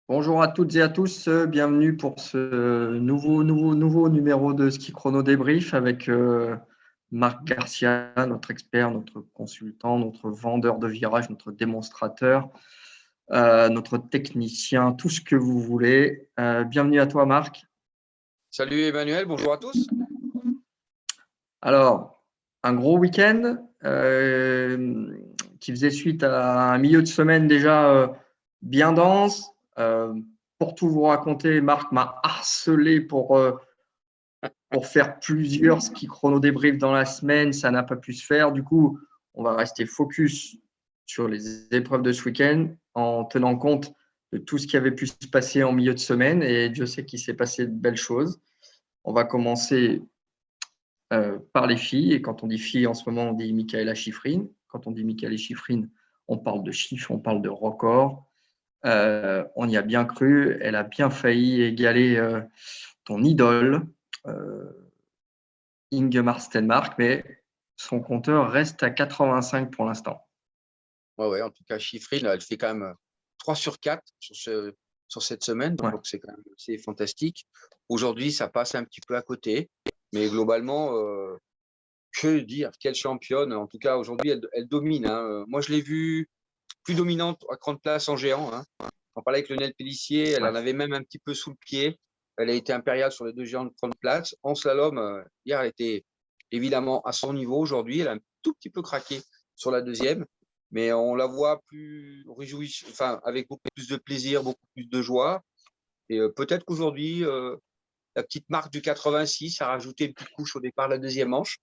Bonjour à toutes et à tous, bienvenue pour ce nouveau numéro de Ski Chrono Débrief avec Marc Garcia, notre expert, notre consultant, notre vendeur de virage, notre démonstrateur, notre technicien, tout ce que vous voulez. Bienvenue à toi Marc. Salut Emmanuel, bonjour à tous. Alors, un gros week-end qui faisait suite à un milieu de semaine déjà bien dense. Pour tout vous raconter, Marc m'a harcelé pour faire plusieurs ski chrono débriefs dans la semaine. Ça n'a pas pu se faire. Du coup, on va rester focus sur les épreuves de ce week-end en tenant compte de tout ce qui avait pu se passer en milieu de semaine. Et Dieu sait qu'il s'est passé de belles choses. On va commencer par les filles. Et quand on dit filles, en ce moment, on dit Mikaela Shiffrin. Quand on dit Mikaela Shiffrin, on parle de chiffres, on parle de records. On y a bien cru. Elle a bien failli égaler ton idole, Ingemar Stenmark, mais son compteur reste à 85 pour l'instant. Ouais, en tout cas, Shiffrin, elle fait quand même 3 sur 4 sur cette semaine, donc Ouais. c'est quand même assez fantastique. Aujourd'hui, ça passe un petit peu à côté, mais globalement, que dire, quelle championne. En tout cas, aujourd'hui, elle domine. Hein. Moi, je l'ai vue plus dominante à grande place en géant. Hein. On parlait avec Lionel Pélissier, elle en avait même un petit peu sous le pied. Elle a été impériale sur les deux géants de grande place. En slalom, hier, elle était évidemment à son niveau. Aujourd'hui, elle a un tout petit peu craqué sur la deuxième, mais on la voit plus réjouie, enfin, avec beaucoup plus de plaisir, beaucoup plus de joie. Et peut-être qu'aujourd'hui, la petite marque du 86 a rajouté une petite couche au départ de la deuxième manche.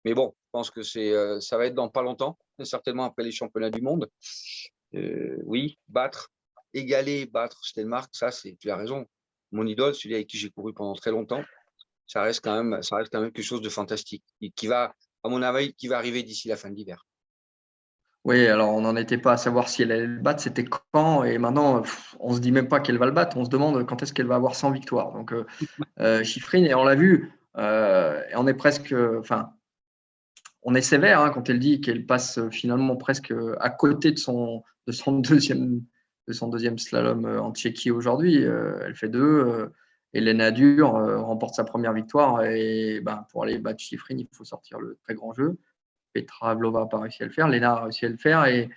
Mais bon, je pense que ça va être dans pas longtemps, certainement après les championnats du monde. Oui, battre Stelmark, ça, tu as raison. Mon idole, celui avec qui j'ai couru pendant très longtemps, ça reste quand même quelque chose de fantastique et qui va, à mon avis, qui va arriver d'ici la fin de l'hiver. Oui, alors on n'en était pas à savoir si elle allait le battre, c'était quand, et maintenant on se dit même pas qu'elle va le battre, on se demande quand est-ce qu'elle va avoir 100 victoires. Donc Shiffrin, et on l'a vu, et on est presque, enfin, on est sévère quand elle dit qu'elle passe finalement presque à côté de son deuxième slalom en Tchéquie aujourd'hui. Elle fait deux. Elena Dur remporte sa première victoire. Et pour aller battre Shiffrin, il faut sortir le très grand jeu. Petra Vlhova n'a pas réussi à le faire. Lena a réussi à le faire. Et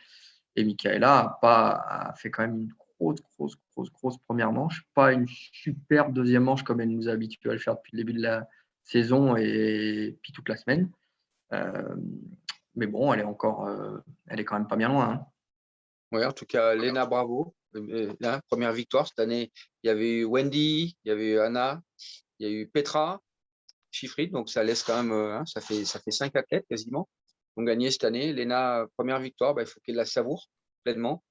Mikaela a fait quand même une grosse première manche. Pas une superbe deuxième manche comme elle nous a habitués à le faire depuis le début de la saison et puis toute la semaine. Mais bon, elle est quand même pas bien loin. Hein. Oui, en tout cas, Lena, bravo. Première victoire cette année. Il y avait eu Wendy, il y avait eu Anna, il y a eu Petra, Shiffrin, donc ça laisse quand même, ça fait 5 athlètes quasiment qui ont gagné cette année. Lena, première victoire, il faut qu'elle la savoure pleinement.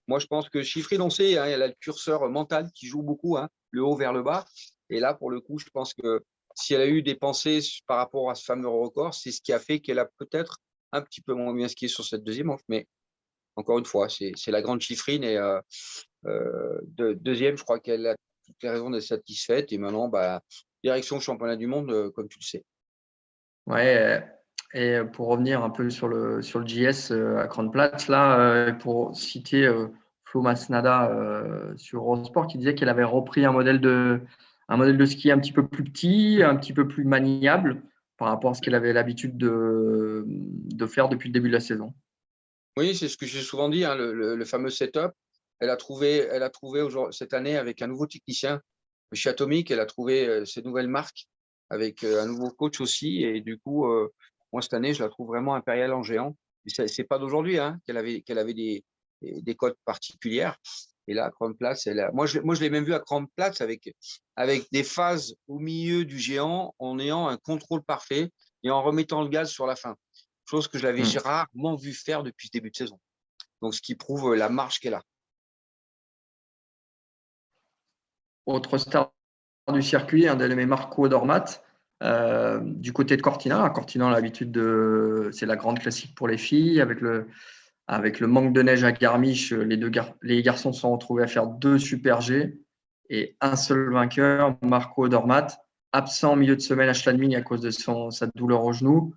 Moi, je pense que Shiffrin, on sait, elle a le curseur mental qui joue beaucoup, le haut vers le bas. Et là, pour le coup, je pense que si elle a eu des pensées par rapport à ce fameux record, c'est ce qui a fait qu'elle a peut-être un petit peu moins bien skié sur cette deuxième manche. Mais encore une fois, c'est la grande Shiffrin. Et deuxième, je crois qu'elle a toutes les raisons d'être satisfaite. Et maintenant, direction championnat du monde, comme tu le sais. Ouais, et pour revenir un peu sur le JS à Kronplatz, là, pour citer Flo Masnada sur Eurosport, qui disait qu'elle avait repris un modèle de ski un petit peu plus petit, un petit peu plus maniable par rapport à ce qu'elle avait l'habitude de faire depuis le début de la saison. Oui, c'est ce que j'ai souvent dit, le fameux setup. Elle a trouvé cette année avec un nouveau technicien chez Atomic, elle a trouvé ses nouvelles marques avec un nouveau coach aussi. Et du coup, moi, cette année, je la trouve vraiment impériale en géant. Ce n'est pas d'aujourd'hui qu'elle avait des cotes particulières. Et là, à Kronplatz, moi, je l'ai même vu à Kronplatz avec des phases au milieu du géant en ayant un contrôle parfait et en remettant le gaz sur la fin. Chose que je l'avais rarement vu faire depuis ce début de saison. Donc, ce qui prouve la marge qu'elle a. Autre star du circuit, un dénommé Marco Dormat, du côté de Cortina. Cortina a l'habitude c'est la grande classique pour les filles. Avec le manque de neige à Garmisch, les garçons se sont retrouvés à faire 2 super G et un seul vainqueur, Marco Dormat, absent en milieu de semaine à Schladming à cause de sa douleur au genou.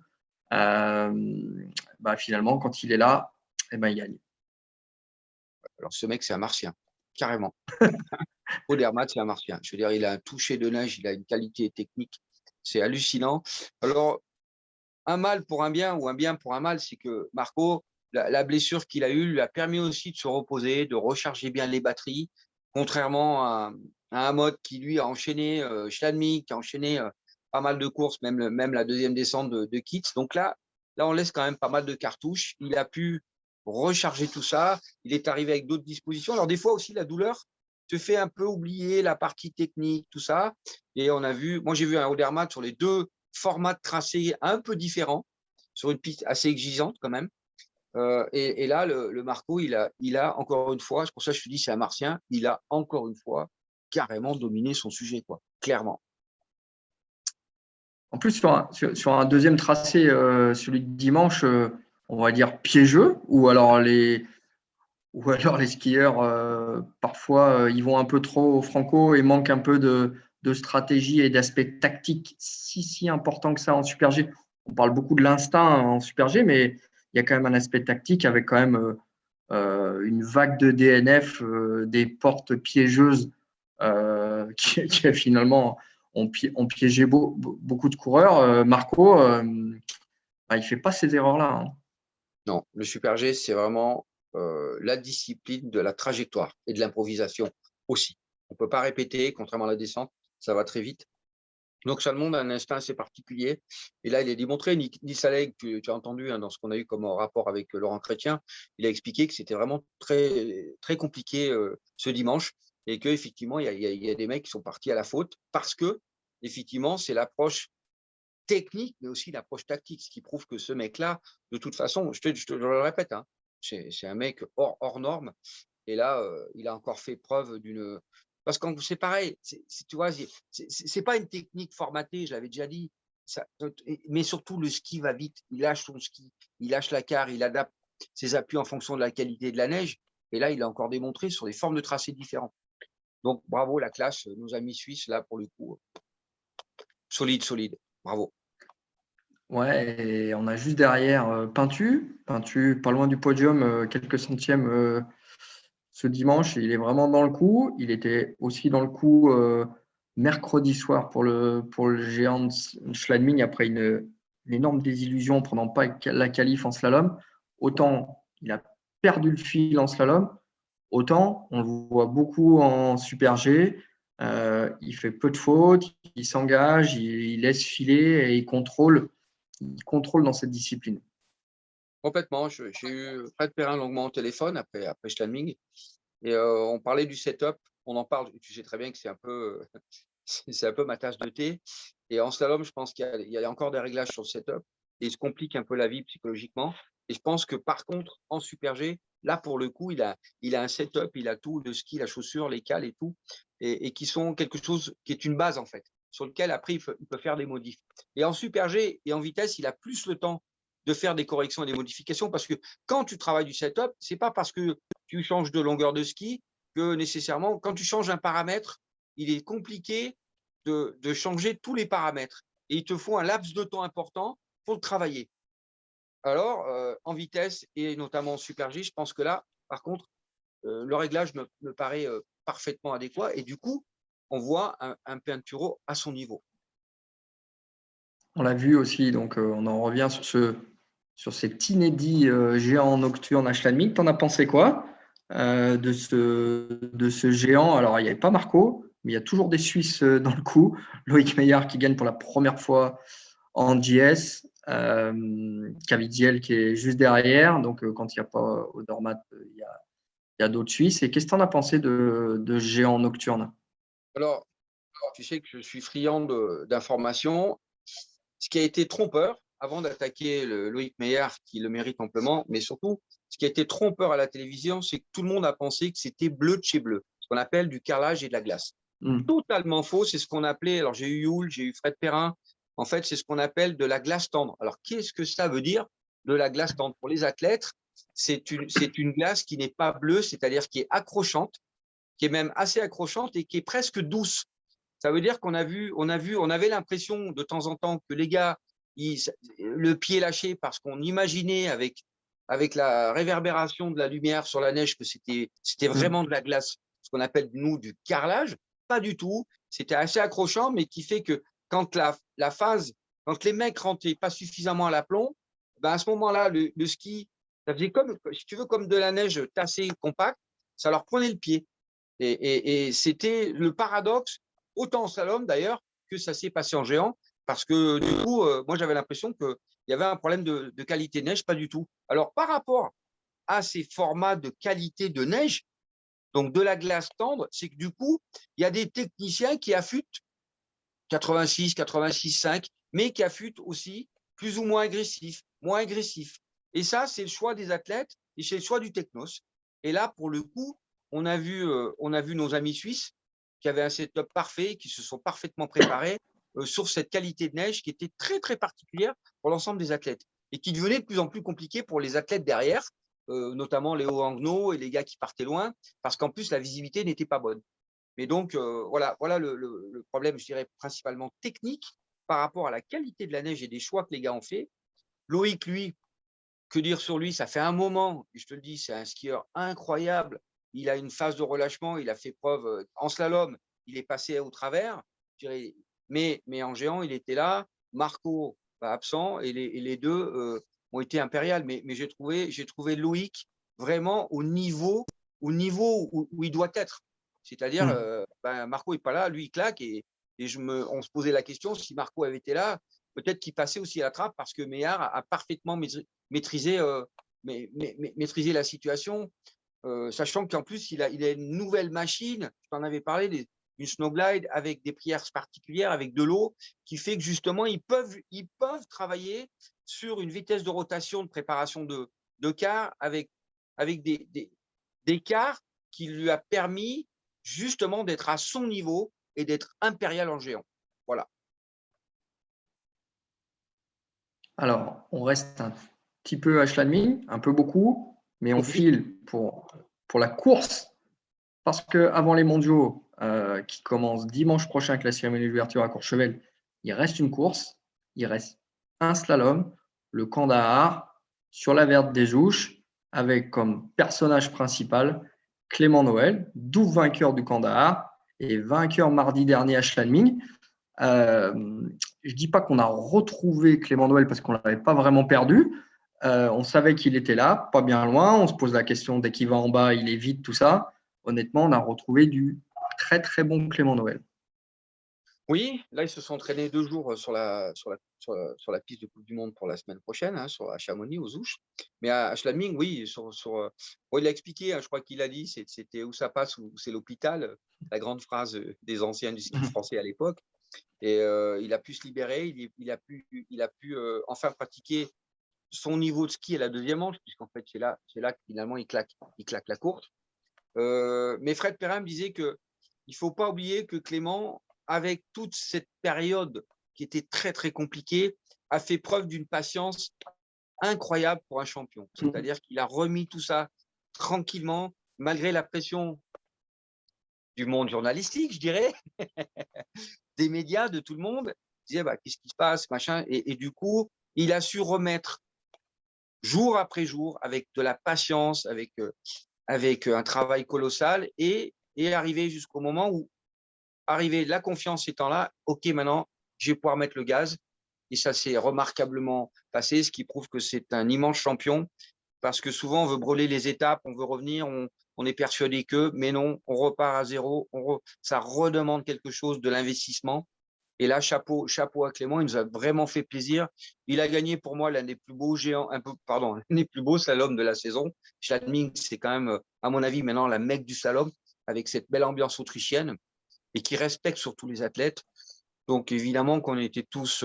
Finalement, quand il est là, il gagne. Alors, ce mec, c'est un martien. carrément. Odermatt, c'est un martien. Je veux dire, il a un toucher de neige, il a une qualité technique, c'est hallucinant. Alors, un mal pour un bien ou un bien pour un mal, c'est que Marco, la blessure qu'il a eue lui a permis aussi de se reposer, de recharger bien les batteries, contrairement à un mode qui, lui, a enchaîné Schladming, qui a enchaîné pas mal de courses, même la deuxième descente de Kitts. Donc là, on laisse quand même pas mal de cartouches. Il a pu recharger tout ça. Il est arrivé avec d'autres dispositions. Alors, des fois aussi, la douleur te fait un peu oublier la partie technique, tout ça. Et on a vu, moi, j'ai vu un Odermatt sur les deux formats de tracé un peu différents, sur une piste assez exigeante quand même. Et là, le Marco, il a encore une fois, c'est pour ça que je te dis c'est un martien, il a encore une fois carrément dominé son sujet, quoi, clairement. En plus, sur un deuxième tracé, celui de dimanche, on va dire piégeux, ou alors les skieurs, parfois, ils vont un peu trop au franco et manquent un peu de stratégie et d'aspect tactique si important que ça en Super G. On parle beaucoup de l'instinct en Super G, mais il y a quand même un aspect tactique avec quand même une vague de DNF, des portes piégeuses qui finalement ont piégé beaucoup de coureurs. Marco, bah, il ne fait pas ces erreurs-là. Hein. Non, le Super G, c'est vraiment la discipline de la trajectoire et de l'improvisation aussi. On ne peut pas répéter, contrairement à la descente, ça va très vite. Donc, Salmon a un instinct assez particulier. Et là, il est démontré. Nils Saleh, tu as entendu dans ce qu'on a eu comme rapport avec Laurent Chrétien, il a expliqué que c'était vraiment très, très compliqué ce dimanche et qu'effectivement, il y a des mecs qui sont partis à la faute parce que, effectivement, c'est l'approche technique, mais aussi l'approche tactique, ce qui prouve que ce mec-là, de toute façon, je te le répète, hein, c'est un mec hors norme. Et là, il a encore fait preuve d'une. Parce que c'est pareil, tu vois, c'est pas une technique formatée, je l'avais déjà dit. Mais surtout, le ski va vite. Il lâche son ski, il lâche la carre, il adapte ses appuis en fonction de la qualité de la neige. Et là, il a encore démontré sur des formes de tracés différentes. Donc, bravo la classe, nos amis suisses, là, pour le coup, solide. Bravo. Ouais, et on a juste derrière Pintu, pas loin du podium, quelques centièmes ce dimanche. Il est vraiment dans le coup. Il était aussi dans le coup mercredi soir pour le géant de Schladming après une énorme désillusion en prenant pas la qualif en slalom. Autant il a perdu le fil en slalom, autant on le voit beaucoup en Super G. Il fait peu de fautes, il s'engage, il laisse filer et il contrôle dans cette discipline. Complètement. J'ai eu Fred Perrin longuement au téléphone après Schladming. Et on parlait du setup. On en parle. Tu sais très bien que c'est un peu, c'est un peu ma tasse de thé. Et en slalom, je pense qu'il y a encore des réglages sur le setup. Et il se complique un peu la vie psychologiquement. Et je pense que par contre, en Super G, là, pour le coup, il a un setup, il a tout, le ski, la chaussure, les cales et tout. Et qui sont quelque chose qui est une base, en fait, sur lequel après, il peut faire des modifs. Et en Super G et en vitesse, il a plus le temps de faire des corrections et des modifications parce que quand tu travailles du setup, c'est pas parce que tu changes de longueur de ski que nécessairement, quand tu changes un paramètre, il est compliqué de changer tous les paramètres. Et il te faut un laps de temps important pour le travailler. Alors, en vitesse et notamment en Super G, je pense que là, par contre, le réglage me paraît parfaitement adéquat. Et du coup, on voit un Pinturo à son niveau. On l'a vu aussi, donc on en revient sur cet inédit géant nocturne à Schladming. T'en as pensé quoi de ce géant? Alors, il n'y avait pas Marco, mais il y a toujours des Suisses dans le coup. Loïc Meillard qui gagne pour la première fois en JS. Caviezel qui est juste derrière. Donc, quand il n'y a pas Odermatt, il y a d'autres Suisses. Et qu'est-ce que tu en as pensé de ce géant nocturne? Alors, tu sais que je suis friand d'informations. Ce qui a été trompeur, avant d'attaquer Loïc Meillard, qui le mérite amplement, mais surtout, ce qui a été trompeur à la télévision, c'est que tout le monde a pensé que c'était bleu de chez bleu, ce qu'on appelle du carrelage et de la glace. Totalement faux, c'est ce qu'on appelait, alors j'ai eu Youl, j'ai eu Fred Perrin, en fait, c'est ce qu'on appelle de la glace tendre. Alors, qu'est-ce que ça veut dire de la glace tendre? Pour les athlètes, c'est une glace qui n'est pas bleue, c'est-à-dire qui est accrochante, qui est même assez accrochante et qui est presque douce. Ça veut dire qu'on avait l'impression de temps en temps que les gars, le pied lâché parce qu'on imaginait avec la réverbération de la lumière sur la neige que c'était vraiment de la glace ce qu'on appelle nous du carrelage. Pas du tout. C'était assez accrochant, mais qui fait que quand la phase, quand les mecs rentraient pas suffisamment à l'aplomb, ben à ce moment-là, le ski, ça faisait comme, si tu veux, comme de la neige tassée compacte, ça leur prenait le pied. Et c'était le paradoxe, autant en slalom d'ailleurs, que ça s'est passé en géant, parce que du coup, moi j'avais l'impression qu'il y avait un problème de qualité de neige, pas du tout. Alors par rapport à ces formats de qualité de neige, donc de la glace tendre, c'est que du coup, il y a des techniciens qui affûtent 86, 86,5, mais qui affûtent aussi plus ou moins agressif, moins agressif. Et ça, c'est le choix des athlètes et c'est le choix du technos. Et là, pour le coup, on a vu nos amis suisses qui avaient un setup parfait, qui se sont parfaitement préparés sur cette qualité de neige qui était très, très particulière pour l'ensemble des athlètes et qui devenait de plus en plus compliqué pour les athlètes derrière, notamment Léo Angno et les gars qui partaient loin, parce qu'en plus, la visibilité n'était pas bonne. Mais donc, voilà le problème, je dirais, principalement technique par rapport à la qualité de la neige et des choix que les gars ont fait. Loïc, lui, que dire sur lui? Ça fait un moment, et je te le dis, c'est un skieur incroyable. Il a une phase de relâchement, il a fait preuve en slalom, il est passé au travers. Je dirais, mais en géant, il était là. Marco, absent, et les deux ont été impériales. Mais j'ai trouvé Loïc vraiment au niveau où il doit être. C'est-à-dire, Marco n'est pas là, lui, il claque. Et on se posait la question, si Marco avait été là, peut-être qu'il passait aussi à la trappe parce que Meillard a parfaitement maîtriser la situation, sachant qu'en plus, il a une nouvelle machine, je t'en avais parlé, une Snowglide avec des prières particulières, avec de l'eau, qui fait que justement, ils peuvent travailler sur une vitesse de rotation de préparation de quart avec des quarts qui lui a permis justement d'être à son niveau et d'être impérial en géant. Voilà. Alors, on reste un petit peu à Schladming, un peu beaucoup, mais on file pour la course, parce qu'avant les mondiaux qui commencent dimanche prochain avec la cérémonie d'ouverture à Courchevel, il reste une course, il reste un slalom, le Kandahar, sur la verte des Ouches, avec comme personnage principal Clément Noël, double vainqueur du Kandahar et vainqueur mardi dernier à Schladming. Je ne dis pas qu'on a retrouvé Clément Noël parce qu'on ne l'avait pas vraiment perdu. On savait qu'il était là, pas bien loin. On se pose la question, dès qu'il va en bas, il est vide, tout ça. Honnêtement, on a retrouvé du très, très bon Clément Noël. Oui, là, ils se sont entraînés 2 jours sur la piste de Coupe du Monde pour la semaine prochaine, à Chamonix, aux Ouches. Mais à Schladming, oui, il l'a expliqué, je crois qu'il a dit, c'était où ça passe, où c'est l'hôpital, la grande phrase des anciens du ski français à l'époque. Et il a pu se libérer, il a pu enfin pratiquer son niveau de ski à la deuxième manche, puisqu'en fait, c'est là que finalement, il claque la courte. Mais Fred Perrin me disait qu'il ne faut pas oublier que Clément, avec toute cette période qui était très, très compliquée, a fait preuve d'une patience incroyable pour un champion. C'est-à-dire qu'il a remis tout ça tranquillement, malgré la pression du monde journalistique, je dirais, des médias, de tout le monde. Il disait, qu'est-ce qui se passe, machin. Et du coup, il a su remettre jour après jour, avec de la patience, avec un travail colossal, et arriver jusqu'au moment où la confiance étant là, ok, maintenant, je vais pouvoir mettre le gaz. Et ça s'est remarquablement passé, ce qui prouve que c'est un immense champion, parce que souvent, on veut brûler les étapes, on veut revenir, on est persuadé que, mais non, on repart à zéro, ça redemande quelque chose de l'investissement. Et là, chapeau à Clément, il nous a vraiment fait plaisir. Il a gagné pour moi l'un des plus beaux géants, l'un des plus beaux slaloms de la saison. Schladming, c'est quand même, à mon avis, maintenant la mecque du slalom, avec cette belle ambiance autrichienne et qui respecte surtout les athlètes. Donc évidemment qu'on était tous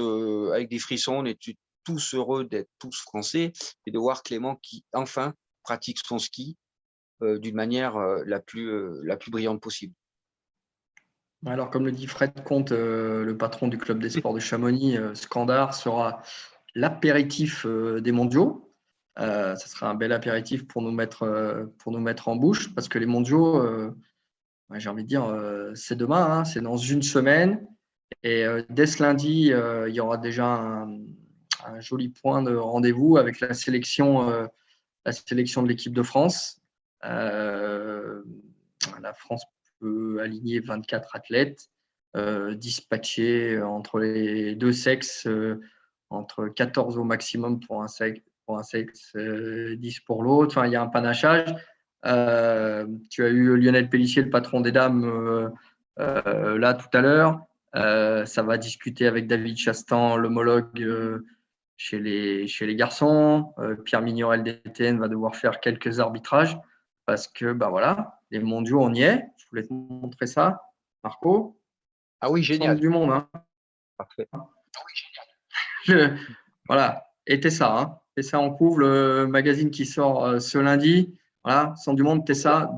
avec des frissons, on était tous heureux d'être tous français et de voir Clément qui enfin pratique son ski d'une manière la plus brillante possible. Alors, comme le dit Fred Comte, le patron du club des sports de Chamonix, ce Kandahar sera l'apéritif des mondiaux. Ça sera un bel apéritif pour nous mettre en bouche, parce que les mondiaux, j'ai envie de dire, c'est demain, hein, c'est dans une semaine. Et dès ce lundi, il y aura déjà un joli point de rendez-vous avec la sélection de l'équipe de France. la France peut aligner 24 athlètes, dispatchés entre les deux sexes, entre 14 au maximum pour un sexe, 10 pour l'autre. Enfin, il y a un panachage. Tu as eu Lionel Pellissier, le patron des dames, là tout à l'heure. Ça va discuter avec David Chastan, l'homologue chez les garçons. Pierre Mignorel DTN va devoir faire quelques arbitrages parce que voilà, les mondiaux, on y est. Je voulais te montrer ça, Marco. Ah oui, Centre génial. du monde. Hein. Parfait. Voilà, et Tessa. Hein. Tessa en couvre, le magazine qui sort ce lundi. Voilà, Centre du monde, Tessa,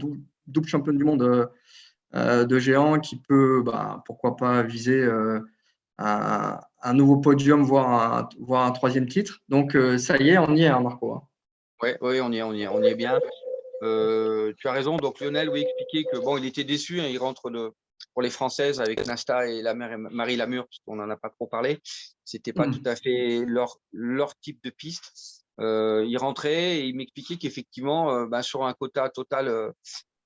double championne du monde de géant qui peut, pourquoi pas, viser un nouveau podium, voire un troisième titre. Donc, ça y est, on y est, hein, Marco. Hein. Oui, on y est bien. Tu as raison. Donc, Lionel, oui, expliquer que il était déçu. Hein, il rentre pour les Françaises avec Nasta et Marie Lamure, parce qu'on n'en a pas trop parlé. C'était pas tout à fait leur type de piste. Il rentrait et il m'expliquait qu'effectivement, sur un quota total,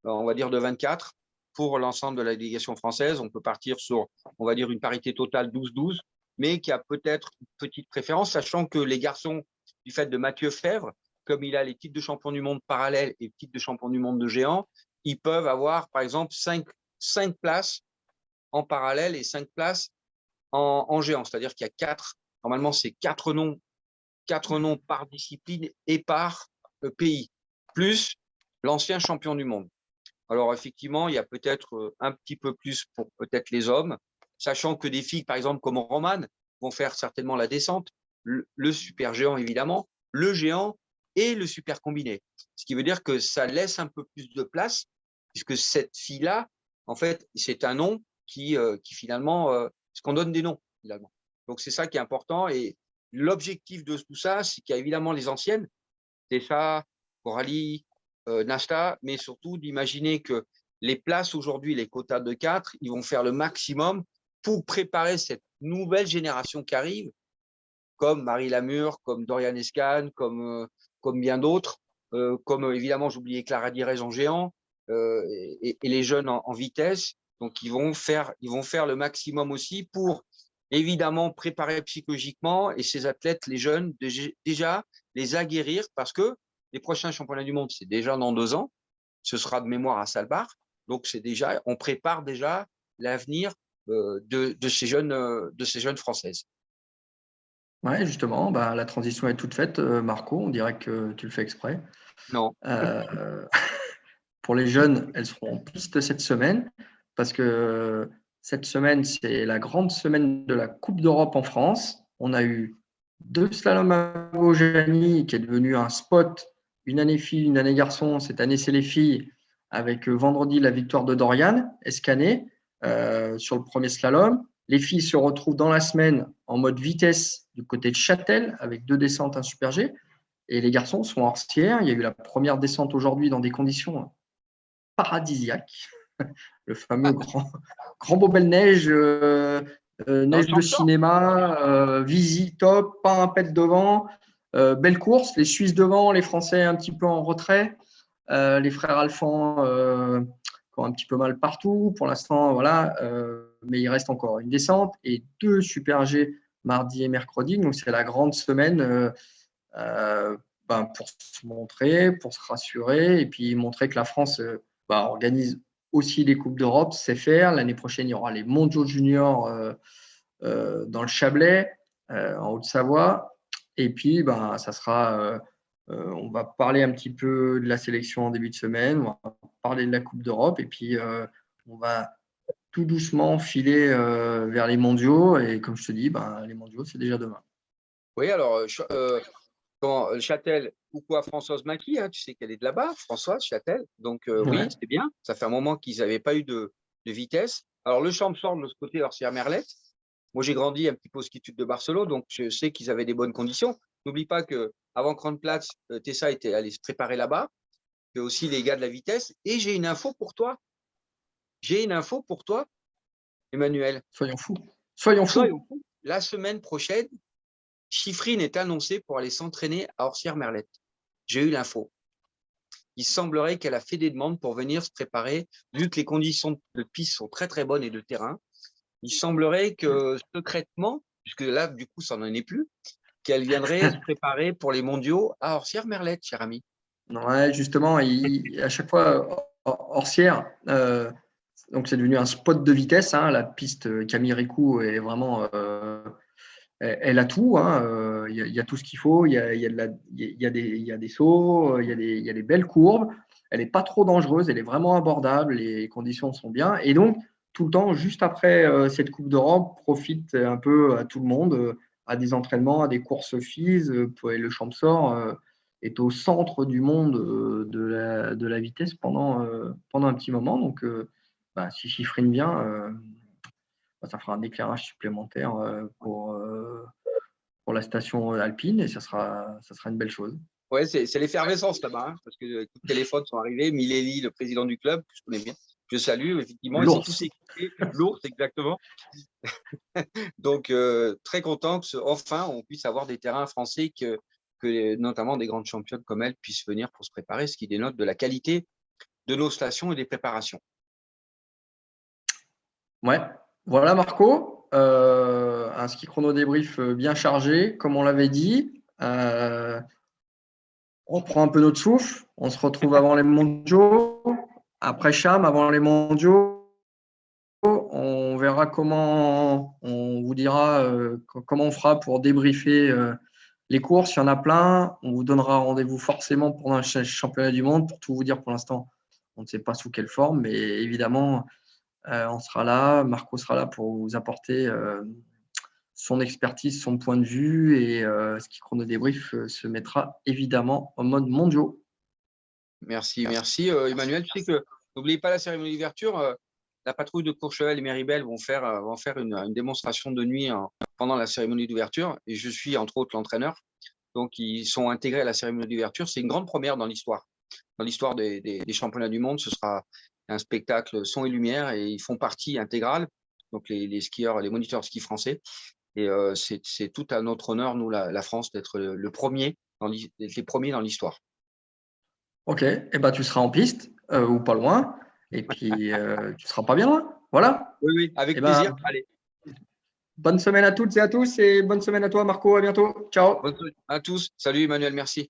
on va dire de 24 pour l'ensemble de la délégation française, on peut partir sur, on va dire, une parité totale 12-12, mais qui a peut-être une petite préférence, sachant que les garçons, du fait de Mathieu Fèvre, comme il a les titres de champion du monde parallèles et titres de champion du monde de géant, ils peuvent avoir, par exemple, 5 places en parallèle et 5 places en géant. C'est-à-dire qu'il y a 4, normalement, c'est 4 noms par discipline et par pays, plus l'ancien champion du monde. Alors, effectivement, il y a peut-être un petit peu plus pour peut-être les hommes, sachant que des filles, par exemple, comme Romane, vont faire certainement la descente, le super géant, évidemment, le géant et le super combiné. Ce qui veut dire que ça laisse un peu plus de place, puisque cette fille-là, en fait, c'est un nom qui finalement, ce qu'on donne des noms, finalement. Donc, c'est ça qui est important. Et l'objectif de tout ça, c'est qu'il y a évidemment les anciennes, Tessa, Coralie, Nasta, mais surtout d'imaginer que les places aujourd'hui, les quotas de 4, ils vont faire le maximum pour préparer cette nouvelle génération qui arrive, comme Marie Lamure, comme Dorian Escan, comme bien d'autres, comme évidemment, j'oubliais Clara Direz en géant, et les jeunes en vitesse. Donc, ils vont faire le maximum aussi pour évidemment préparer psychologiquement et ces athlètes, les jeunes, déjà les aguerrir parce que les prochains championnats du monde, c'est déjà dans 2 ans. Ce sera de mémoire à Salbar. Donc, on prépare déjà l'avenir de ces jeunes Françaises. Ouais, justement, la transition est toute faite, Marco. On dirait que tu le fais exprès. Non. Pour les jeunes, elles seront en piste cette semaine parce que cette semaine, c'est la grande semaine de la Coupe d'Europe en France. On a eu 2 slaloms à Vaujany qui est devenu un spot, une année fille, une année garçon. Cette année, c'est les filles avec vendredi la victoire de Dorian Escanet sur le premier slalom. Les filles se retrouvent dans la semaine en mode vitesse du côté de Châtel avec 2 descentes, un super G. Et les garçons sont hors tiers. Il y a eu la première descente aujourd'hui dans des conditions paradisiaque, le fameux grand beau belle neige, neige de cinéma, Visi top, pas un pet devant, belle course, les Suisses devant, les Français un petit peu en retrait, les frères Alphand qui ont un petit peu mal partout pour l'instant, voilà, mais il reste encore une descente et 2 super G mardi et mercredi, donc c'est la grande semaine pour se montrer, pour se rassurer et puis montrer que la France organise aussi les Coupes d'Europe, c'est faire. L'année prochaine, il y aura les mondiaux juniors dans le Chablais, en Haute-Savoie. Et puis, ça sera. On va parler un petit peu de la sélection en début de semaine, on va parler de la Coupe d'Europe et puis on va tout doucement filer vers les mondiaux. Et comme je te dis, les mondiaux, c'est déjà demain. Oui, alors, Châtel, coucou à Françoise Maki, hein, tu sais qu'elle est de là-bas, Françoise Châtel. Donc, oui, c'est bien. Ça fait un moment qu'ils n'avaient pas eu de vitesse. Alors, le champ sort de ce côté, Orsières Merlette. Moi, j'ai grandi un petit peu au ski de Barcelone, donc je sais qu'ils avaient des bonnes conditions. N'oublie pas qu'avant Kranplatz, Tessa était allé se préparer là-bas, que aussi les gars de la vitesse. Et j'ai une info pour toi. Emmanuel. Soyons fous. La semaine prochaine, Chiffrine est annoncé pour aller s'entraîner à Orsières Merlette. J'ai eu l'info. il semblerait qu'elle a fait des demandes pour venir se préparer, vu que les conditions de piste sont très très bonnes et de terrain. Il semblerait que secrètement, puisque là, du coup, ça n'en est plus, qu'elle viendrait se préparer pour les mondiaux à Orsières-Merlette, cher ami. Ouais, justement, à chaque fois, Orsières, donc c'est devenu un spot de vitesse. Hein, la piste Camille Ricou est vraiment, elle a tout. Hein, il y a tout ce qu'il faut. Il y a des sauts, il y a des belles courbes. Elle n'est pas trop dangereuse. Elle est vraiment abordable. Les conditions sont bien. Et donc, tout le temps, juste après cette Coupe d'Europe, profite un peu à tout le monde, à des entraînements, à des courses FIS. Le Champsor est au centre du monde de la vitesse pendant un petit moment. Donc, si chiffrine bien, ça fera un éclairage supplémentaire pour la station alpine et ça sera une belle chose. Ouais, c'est l'effervescence là-bas, hein, parce que les coups de téléphone sont arrivés. Mileli, le président du club, que je connais bien, je salue, effectivement, ils sont tous équipés. L'ours, exactement. Donc, très content qu'enfin, on puisse avoir des terrains français que notamment des grandes championnes comme elle puissent venir pour se préparer, ce qui dénote de la qualité de nos stations et des préparations. Ouais, voilà Marco, un ski chrono débrief bien chargé, comme on l'avait dit. On prend un peu notre souffle, on se retrouve avant les mondiaux, après Cham, avant les mondiaux. On verra comment on vous dira comment on fera pour débriefer les courses. Il y en a plein. On vous donnera rendez-vous forcément pendant un championnat du monde. Pour tout vous dire, pour l'instant, on ne sait pas sous quelle forme, mais évidemment, on sera là. Marco sera là pour vous apporter son expertise, son point de vue et Ski Chrono Débrief se mettra évidemment en mode mondiaux. Merci Emmanuel. Tu sais que n'oubliez pas la cérémonie d'ouverture. La patrouille de Courchevel et Méribel vont faire une démonstration de nuit pendant la cérémonie d'ouverture. Et je suis entre autres l'entraîneur. Donc, ils sont intégrés à la cérémonie d'ouverture. C'est une grande première dans l'histoire. Dans l'histoire des championnats du monde, ce sera un spectacle son et lumière et ils font partie intégrale. Donc, les skieurs, les moniteurs de ski français. Et c'est tout à notre honneur, nous, la France, d'être les premiers dans l'histoire. Ok, et ben, tu seras en piste ou pas loin, et puis tu seras pas bien loin. Voilà. Oui, avec Et plaisir. ben, Allez. bonne semaine à toutes et à tous, et bonne semaine à toi, Marco. À bientôt. Ciao. Bonne soirée à tous. Salut Emmanuel, merci.